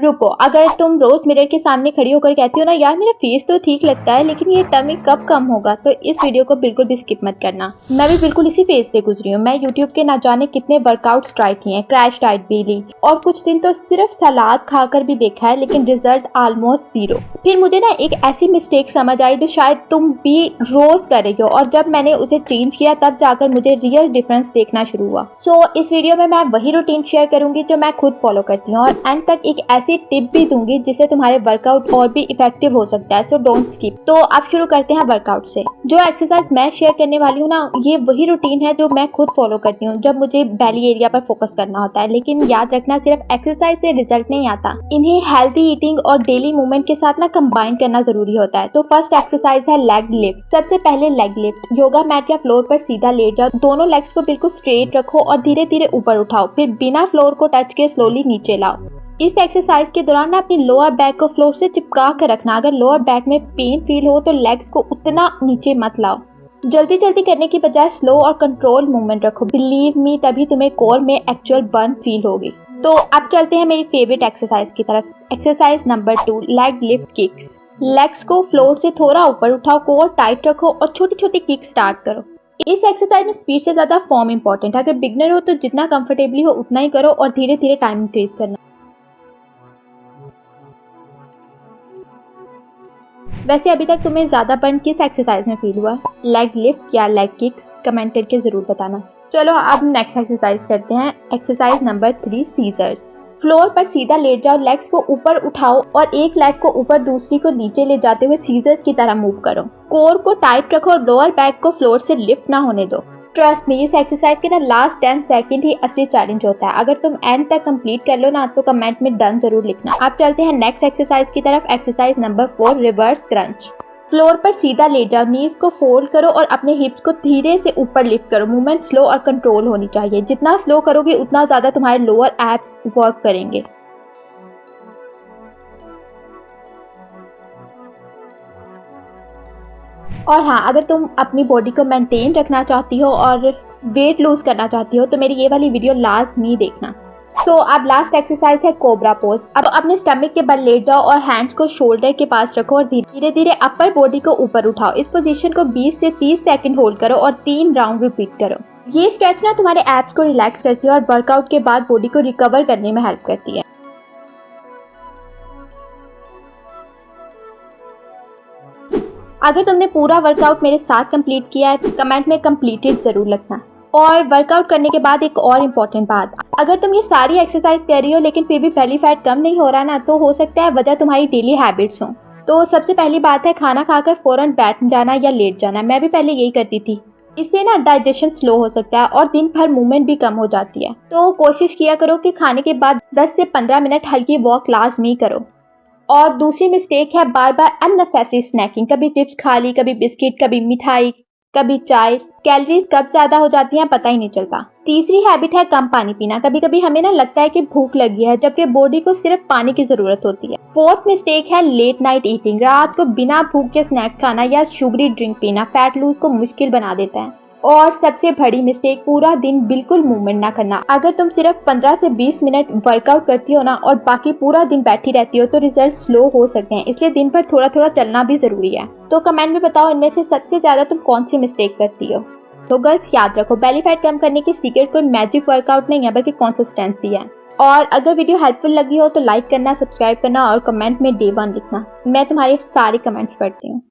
रुको, अगर तुम रोज मिरर के सामने खड़ी होकर कहती हो ना यार मेरा फेस तो ठीक लगता है लेकिन ये टमी कब कम होगा, तो इस वीडियो को बिल्कुल भी स्किप मत करना। मैं भी बिल्कुल इसी फेज से गुजरी हूँ। मैं यूट्यूब के ना जाने कितने वर्कआउट्स ट्राई किए हैं, क्रैश डाइट भी ली और कुछ दिन तो सिर्फ सलाद खाकर भी देखा है, लेकिन रिजल्ट ऑलमोस्ट 0। फिर मुझे ना एक ऐसी मिस्टेक समझ आई जो शायद तुम भी रोज कर रही हो, और जब मैंने उसे चेंज किया तब जाकर मुझे रियल डिफरेंस देखना शुरू हुआ। सो इस वीडियो में मैं वही रूटीन शेयर करूंगी जो मैं खुद फॉलो करती हूँ, और एंड तक एक ऐसी टिप भी दूंगी जिससे तुम्हारे वर्कआउट और भी इफेक्टिव हो सकता है। So don't skip. तो अब शुरू करते हैं वर्कआउट से। जो एक्सरसाइज मैं शेयर करने वाली हूँ ना, ये वही रूटीन है जो मैं खुद फॉलो करती हूँ जब मुझे बेली एरिया पर फोकस करना होता है। लेकिन याद रखना, सिर्फ एक्सरसाइज से रिजल्ट नहीं आता, इन्हें हेल्थी ईटिंग और डेली मूवमेंट के साथ ना कंबाइन करना जरूरी होता है। तो फर्स्ट एक्सरसाइज है लेग लिफ्ट। सबसे पहले लेग लिफ्ट। योगा मैट या फ्लोर पर सीधा लेट जाओ, दोनों लेग्स को बिल्कुल स्ट्रेट रखो और धीरे धीरे ऊपर उठाओ, फिर बिना फ्लोर को टच के स्लोली नीचे लाओ। इस एक्सरसाइज के दौरान ना अपनी लोअर बैक को फ्लोर से चिपका कर रखना। अगर लोअर बैक में पेन फील हो तो लेग्स को उतना नीचे मत लाओ। जल्दी जल्दी करने की बजाय स्लो और कंट्रोल मूवमेंट रखो। बिलीव मी, तभी तुम्हें कोर में एक्चुअल बर्न फील होगी। तो अब चलते हैं मेरी फेवरेट एक्सरसाइज की तरफ। Exercise number 2, leg lift kicks. Legs को फ्लोर से थोड़ा ऊपर उठाओ, कोर टाइट रखो और छोटी छोटी किक स्टार्ट करो। इस एक्सरसाइज में स्पीड से ज्यादा फॉर्म इंपॉर्टेंट है। अगर बिगनर हो तो जितना कंफर्टेबली हो उतना ही करो और धीरे धीरे टाइम इंक्रीज करना। वैसे अभी तक तुम्हें ज्यादा बर्न किस एक्सरसाइज में फील हुआ, लेग लिफ्ट या लेग किक्स? कमेंट करके जरूर बताना। चलो अब नेक्स्ट एक्सरसाइज करते हैं। Exercise number 3, seizures. फ्लोर पर सीधा लेट जाओ, लेग्स को ऊपर उठाओ और एक लेग को ऊपर दूसरी को नीचे ले जाते हुए सीजर की तरह मूव करो। कोर को टाइट रखो और लोअर बैक को फ्लोर से लिफ्ट ना होने दो। ट्रस्ट में, इस एक्सरसाइज के ना लास्ट 10 सेकंड ही असली चैलेंज होता है। अगर तुम एंड तक कंप्लीट कर लो ना तो कमेंट में डन जरूर लिखना। अब चलते हैं नेक्स्ट एक्सरसाइज की तरफ। Exercise number 4, reverse crunch. Floor पर सीधा लेट जाओ, नीज को फोल्ड करो और अपने हिप्स को धीरे से ऊपर लिफ्ट करो। मूवमेंट स्लो और कंट्रोल होनी चाहिए। जितना स्लो करोगे उतना ज्यादा तुम्हारे लोअर एब्स वर्क करेंगे। और हाँ, अगर तुम अपनी बॉडी को मेंटेन रखना चाहती हो और वेट लूज करना चाहती हो तो मेरी ये वाली वीडियो लाजमी देखना। तो अब लास्ट एक्सरसाइज है कोबरा पोज। अब अपने स्टमक के बल लेट जाओ और हैंड्स को शोल्डर के पास रखो और धीरे धीरे अपर बॉडी को ऊपर उठाओ। इस पोजीशन को 20 से 30 सेकंड होल्ड करो और 3 राउंड रिपीट करो। ये स्ट्रेच ना तुम्हारे एब्स को रिलैक्स करती है और वर्कआउट के बाद बॉडी को रिकवर करने में हेल्प करती है। अगर तुमने पूरा वर्कआउट मेरे साथ कंप्लीट किया है, कमेंट में कंप्लीटेड जरूर लिखना। और वर्कआउट करने के बाद एक और इम्पोर्टेंट बात, अगर तुम ये सारी एक्सरसाइज कर रही हो लेकिन फिर भी बेली फैट कम नहीं हो रहा ना, तो हो सकता है वजह तुम्हारी डेली हैबिट्स हो। तो सबसे पहली बात है खाना खाकर फौरन बैठ जाना या लेट जाना। मैं भी पहले यही करती थी। इससे ना डाइजेशन स्लो हो सकता है और दिन भर मूवमेंट भी कम हो जाती है। तो कोशिश किया करो कि खाने के बाद 10 से 15 मिनट हल्की वॉक लाजमी करो। और दूसरी मिस्टेक है बार बार अननेसेसरी स्नैकिंग। कभी चिप्स खा ली, कभी बिस्किट, कभी मिठाई, कभी चाय। कैलोरीज कब ज्यादा हो जाती हैं पता ही नहीं चलता। तीसरी हैबिट है कम पानी पीना। कभी कभी हमें ना लगता है कि भूख लगी है जबकि बॉडी को सिर्फ पानी की जरूरत होती है। फोर्थ मिस्टेक है लेट नाइट ईटिंग। रात को बिना भूख के स्नैक खाना या शुगरी ड्रिंक पीना फैट लूज को मुश्किल बना देता है। और सबसे बड़ी मिस्टेक, पूरा दिन बिल्कुल मूवमेंट ना करना। अगर तुम सिर्फ 15 से 20 मिनट वर्कआउट करती हो ना और बाकी पूरा दिन बैठी रहती हो तो रिजल्ट स्लो हो सकते हैं। इसलिए दिन भर थोड़ा थोड़ा चलना भी जरूरी है। तो कमेंट में बताओ इनमें से सबसे ज्यादा तुम कौन सी मिस्टेक करती हो। तो गर्ल्स याद रखो, बेली फैट कम करने की सीक्रेट कोई मैजिक वर्कआउट नहीं है बल्कि कंसिस्टेंसी है। और अगर वीडियो हेल्पफुल लगी हो तो लाइक करना, सब्सक्राइब करना और कमेंट में Day 1 लिखना। मैं तुम्हारे सारे कमेंट्स पढ़ती हूँ।